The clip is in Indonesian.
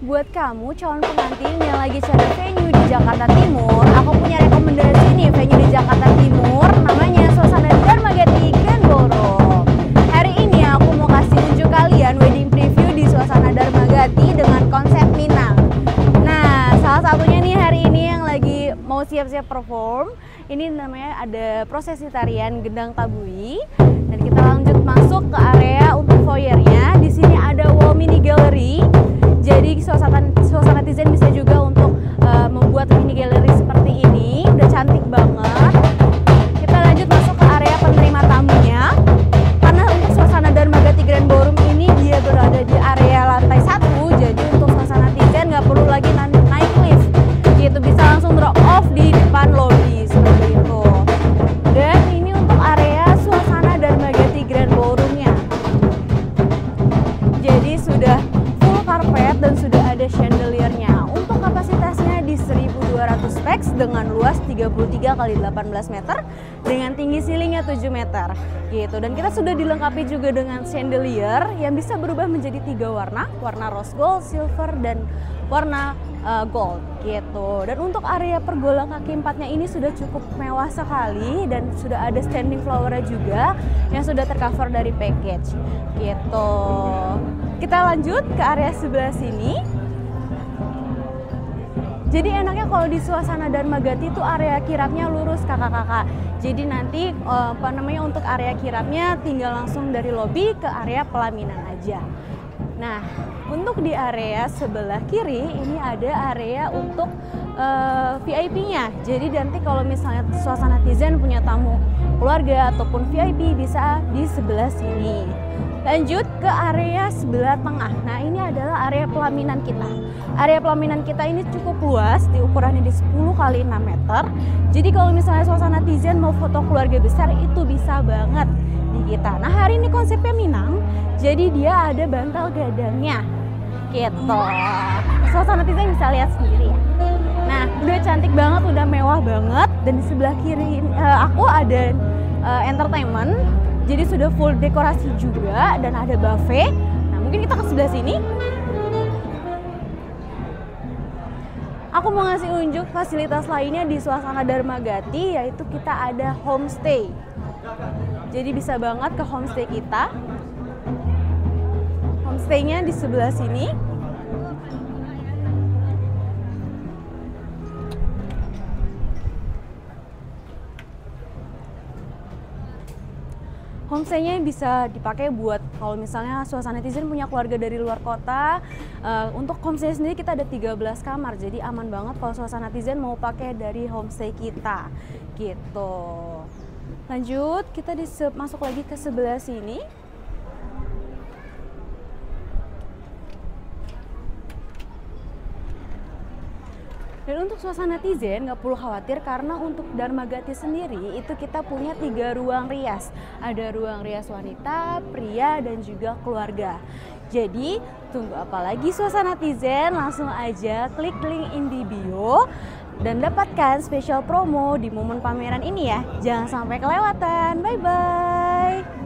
Buat kamu calon pengantin yang lagi cari venue di Jakarta Timur, aku punya rekomendasi nih venue di Jakarta Timur, namanya Suasana Dharmagati Grand Ballroom. Hari ini aku mau kasih unjuk kalian wedding preview di Suasana Dharmagati dengan konsep Minang. Nah, salah satunya nih hari ini yang lagi mau siap-siap perform, ini namanya ada prosesi tarian Gendang Tabui. Dan kita lanjut masuk ke area untuk foyernya. Di sini ada wall mini gallery. Jadi suasana netizen bisa juga untuk membuat mini gallery seperti ini. Udah cantik banget. Kita lanjut masuk ke area penerima tamunya. Karena untuk suasana Dharmagati Grand Ballroom ini dia berada di area lantai 1. Jadi untuk suasana netizen nggak perlu lagi naik lift. Gitu bisa langsung drop off di depan lobby seperti itu. Dan ini untuk area suasana Dharmagati Grand Ballroom-nya. Jadi sudah full karpet dan sudah ada chandeliernya. Untuk kapasitasnya di 1200 pax dengan luas 33 x 18 meter dengan tinggi ceilingnya 7 meter gitu. Dan kita sudah dilengkapi juga dengan chandelier yang bisa berubah menjadi 3 warna, warna rose gold, silver, dan warna gold gitu. Dan untuk area pergola kaki empatnya ini sudah cukup mewah sekali dan sudah ada standing flower-nya juga yang sudah tercover dari package gitu. Kita lanjut ke area sebelah sini. Jadi enaknya kalau di suasana Dharmagati itu area kirapnya lurus kakak-kakak. Jadi nanti untuk area kirapnya tinggal langsung dari lobi ke area pelaminan aja. Nah, untuk di area sebelah kiri ini ada area untuk VIP-nya. Jadi nanti kalau misalnya suasana netizen punya tamu keluarga ataupun VIP bisa di sebelah sini. Lanjut ke area sebelah tengah. Nah, ini adalah area pelaminan kita. Area pelaminan kita ini cukup luas, di ukurannya di 10 x 6 meter. Jadi kalau misalnya suasana netizen mau foto keluarga besar itu bisa banget di kita. Nah, hari ini konsepnya Minang, jadi dia ada bantal gadangnya gitu. Suasana netizen bisa lihat sendiri ya. Nah, udah cantik banget, udah mewah banget. Dan di sebelah kiri aku ada entertainment. Jadi sudah full dekorasi juga dan ada buffet. Nah, mungkin kita ke sebelah sini. Aku mau ngasih unjuk fasilitas lainnya di suasana Dharmagati, yaitu kita ada homestay. Jadi bisa banget ke homestay kita. Homestay-nya di sebelah sini. Homestay-nya bisa dipakai buat kalau misalnya suasana netizen punya keluarga dari luar kota. Untuk homestay sendiri kita ada 13 kamar, jadi aman banget kalau suasana netizen mau pakai dari homestay kita gitu. Lanjut, kita masuk lagi ke sebelah sini. Dan untuk suasana netizen nggak perlu khawatir karena untuk Dharmagati sendiri itu kita punya 3 ruang rias. Ada ruang rias wanita, pria, dan juga keluarga. Jadi tunggu apa lagi suasana netizen, langsung aja klik link in di bio dan dapatkan spesial promo di momen pameran ini ya. Jangan sampai kelewatan. Bye-bye.